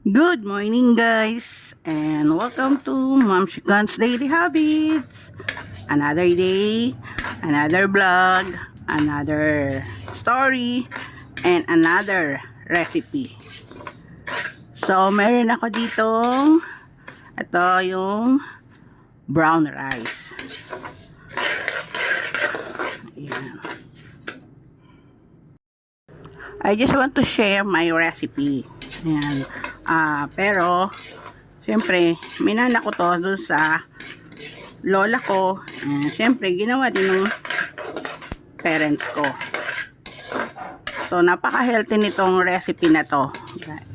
Good morning guys, and welcome to Mom Shikan's Daily Habits. Another day, another vlog, another story, and another recipe. So meron ako ditong ito yung brown rice. Ayan. I just want to share my recipe. Ayan. Pero siyempre minana ko to dun sa lola ko. Siyempre ginawa din ng parents ko. So napaka healthy nitong recipe na to, guys.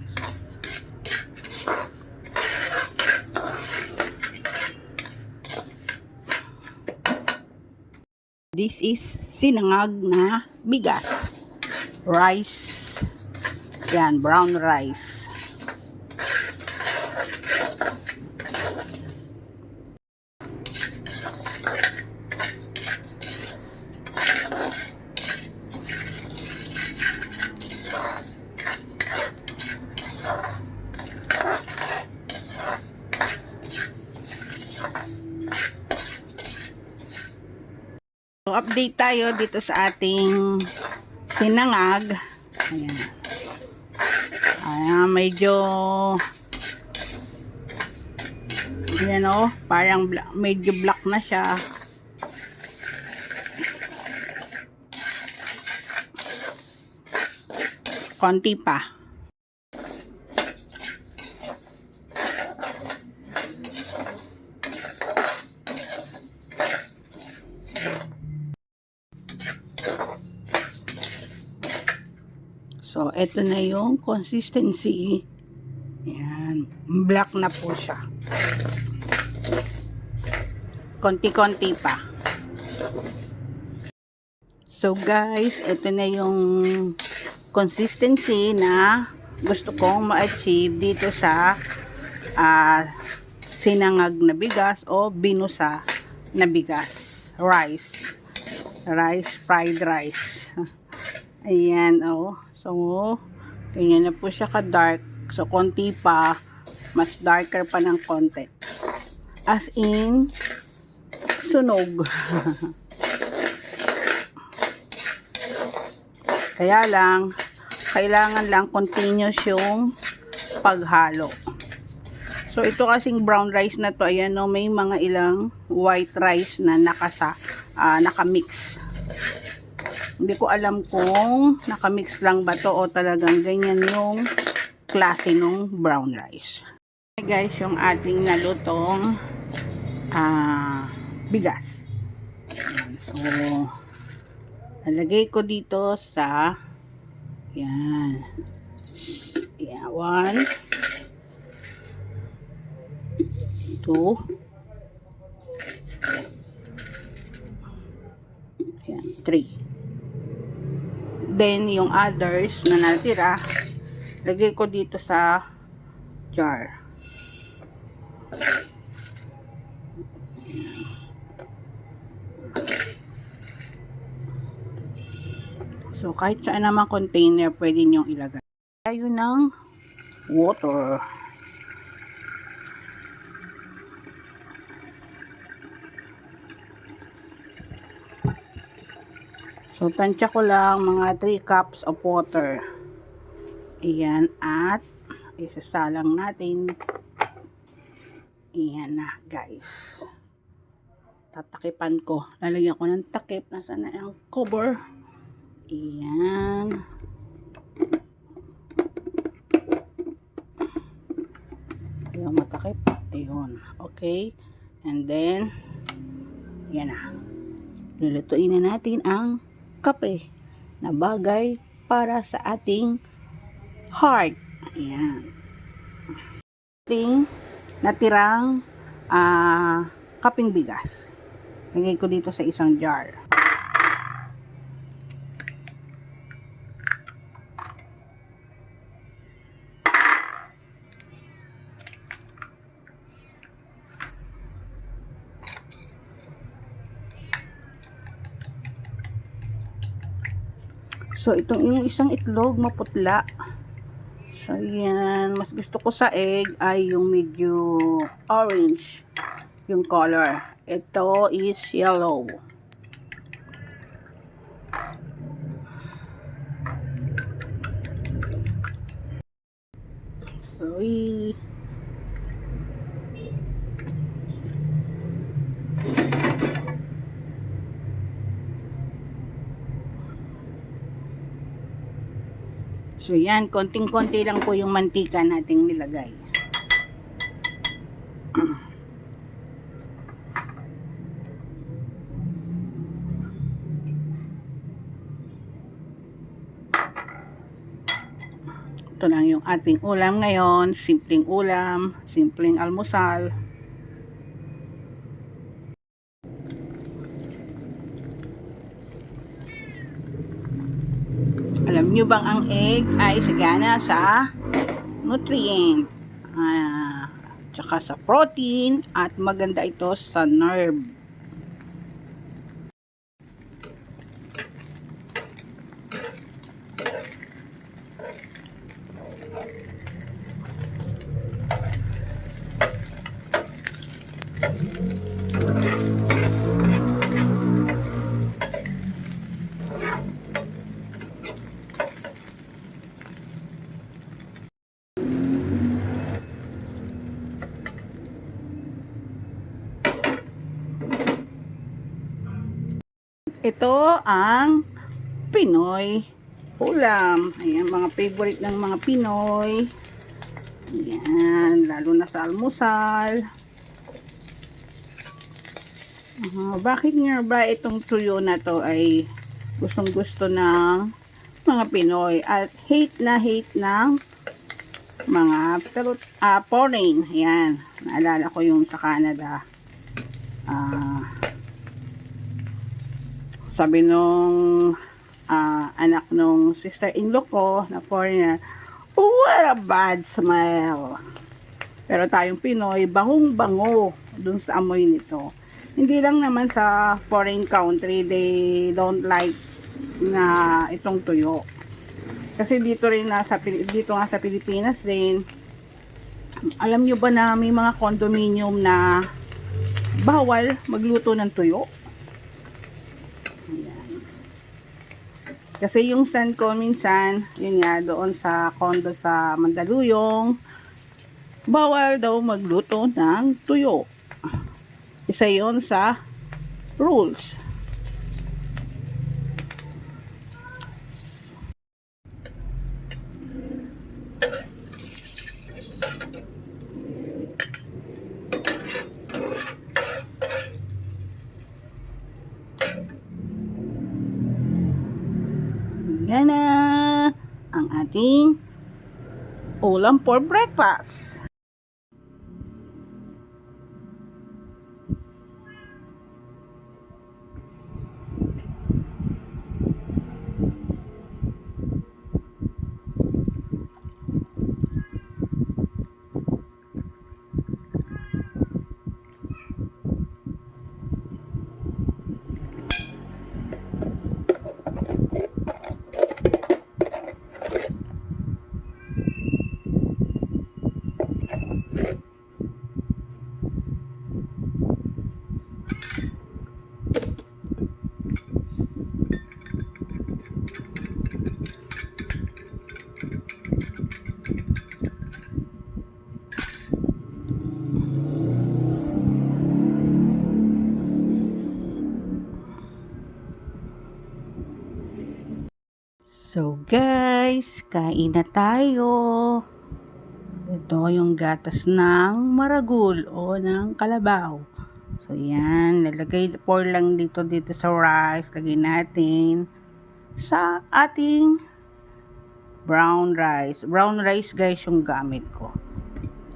This is sinangag na bigas, rice. Yan, brown rice. So, update tayo dito sa ating sinangag. Ayan. Ayan, medyo ayan o, parang medyo black na siya. Konti pa. So, ito na yung consistency. Ayan. Black na po siya. Konti-konti pa. So, guys, ito na yung consistency na gusto kong ma-achieve dito sa sinangag na bigas o binusa na bigas. Rice. Fried rice. Ayan, oh. So, ganyan na po siya ka-dark. So, konti pa. Mas darker pa ng konti. As in, sunog. Kaya lang, kailangan lang continuous yung paghalo. So, ito kasing brown rice na to, ayan, no, may mga ilang white rice na nakamix. Hindi ko alam kung nakamix lang ba to o talagang ganyan yung klase ng brown rice. Okay guys, yung ating nalutong bigas. So, nalagay ko dito sa yan. Yan, 1 2 yan, 3. Then, yung others na natira, lagay ko dito sa jar. So, kahit saan naman container, pwede nyo ilagay. Tayo ng water. So, tansya ko lang mga 3 cups of water. Ayan, at isasalang natin. Ayan na, guys. Tatakipan ko. Lalagyan ko ng takip. Nasaan na yung cover? Ayan. Ayun, matakip. Ayun. Okay. And then, yan na. Lulutuin na natin ang kape. na bagay para sa ating heart. Ayan. Ating natirang kaping bigas. Lagay ko dito sa isang jar. So, itong yung isang itlog, maputla. So, yan. Mas gusto ko sa egg ay yung medyo orange yung color. Ito is yellow. So, So, yan. Konting-konti lang po yung mantika nating nilagay. Ito lang yung ating ulam ngayon. Simpleng ulam. Simpleng almusal. Alam nyo bang ang egg ay sagana sa nutrient, tsaka sa protein, at maganda ito sa nerve. Ito ang Pinoy ulam. Ayan, mga favorite ng mga Pinoy. Ayan, lalo na sa almusal. Bakit nga ba itong tuyo na to ay gustong gusto ng mga Pinoy at hate ng mga foreign. Ayan, naalala ko yung sa Canada. Sabi nung anak nung sister-in-law ko na foreigner, what a bad smell. Pero tayong Pinoy, bangong-bango dun sa amoy nito. Hindi lang naman sa foreign country, they don't like na itong tuyo. Kasi dito rin dito nga sa Pilipinas din, alam nyo ba na may mga condominium na bawal magluto ng tuyo? Kasi yung son ko minsan, yun nga, doon sa condo sa Mandaluyong, bawal daw magluto ng tuyo. Isa yun sa rules. Yan na ang ating ulam for breakfast. So guys, kain na tayo. Ito yung gatas ng maragul o ng kalabaw. So yan, pour lang dito sa rice. Lagay natin. sa ating brown rice. Brown rice guys yung gamit ko.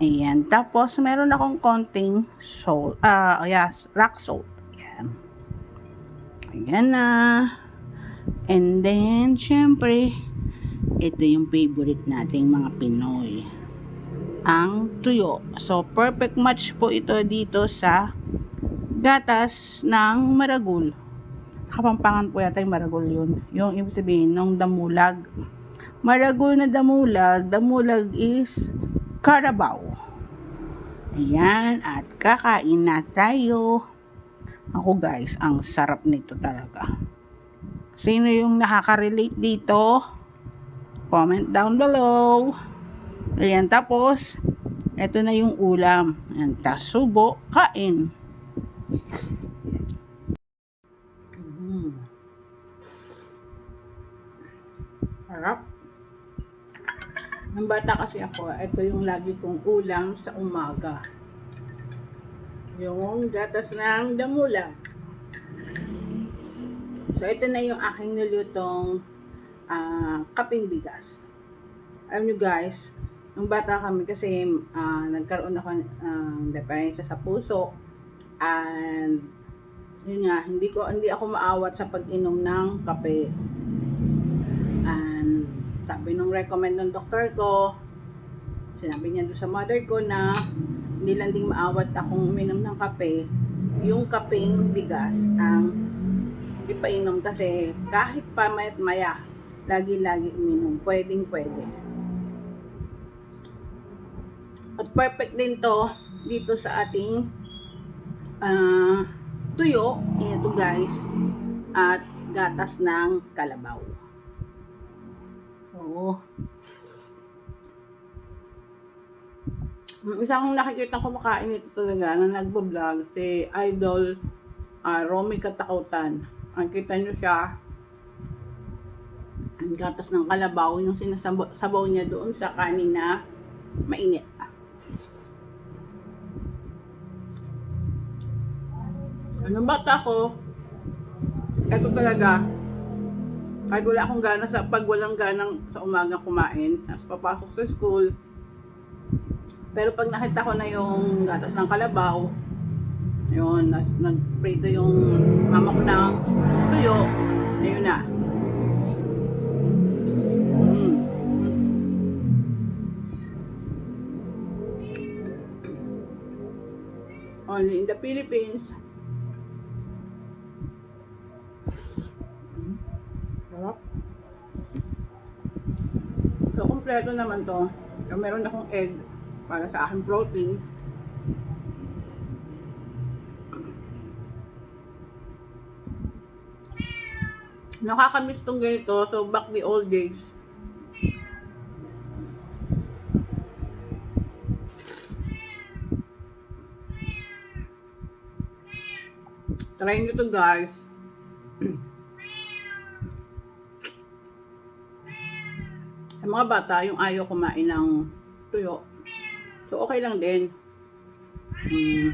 Ayan. Tapos, meron akong konting salt. Yes, rock salt. Ayan. Ayan na. And then, syempre, ito yung favorite nating mga Pinoy. Ang tuyo. So, perfect match po ito dito sa gatas ng maragul. Kapampangan po yata yung maragul yun. Yung ibig sabihin, ng damulag. Maragul na damulag. Damulag is Carabao. Ayan. At kakain na tayo. Ako guys, ang sarap nito talaga. Sino yung nakaka-relate dito? Comment down below. Ayan, tapos, ito na yung ulam. Ayan, tasubo, kain. Harap. Nung bata kasi ako, ito yung lagi kong ulam sa umaga. Yung gatas ng damulag. So, ito na yung aking nilutong kaping bigas. Alam nyo guys, nung bata kami kasi nagkaroon ako ng depensa sa puso, and yun nga, hindi ako maawat sa pag-inom ng kape. And sabi nung recommend ng doktor ko, sinabi niya doon sa mother ko na hindi lang ding maawat akong uminom ng kape, yung kapeng bigas ang ipainom kasi kahit pa maya lagi-lagi uminom, pwede. At perfect din to dito sa ating tuyo, ito guys, at gatas ng kalabaw. Oo. Isa kong nakikita kumakain ito talaga na nagbo-vlog, si Idol Romy Katakutan. Ang kita nyo siya, ang gatas ng kalabaw, yung sinasabaw niya doon sa kanin na mainit. Anong bata ko, ito talaga, kahit wala akong gana pag walang ganang sa umaga kumain, tapos papasok sa school, pero pag nakita ko na yung gatas ng kalabaw, yun, nagprito yung mama ko ng tuyo, ayun na. Only in the Philippines. Sarap. So, kompleto naman to. So, meron akong egg para sa aking protein. Nakakamiss tong ganito. So, back the old days. Try nyo to guys. Sa mga bata, yung ayaw kumain ng tuyo. So, okay lang din.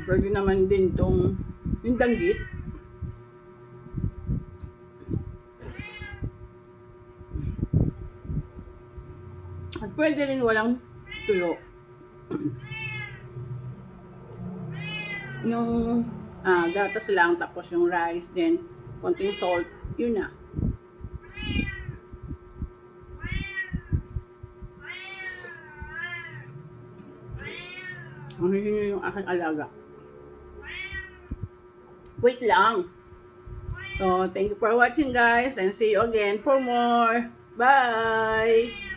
Pwede naman din tong yung danggit. At pwede rin walang tuyo. Yung gatas lang, tapos yung rice, then konting salt, yun na. Ano yun yung aking alaga. Wait lang. So, thank you for watching guys, and see you again for more. Bye!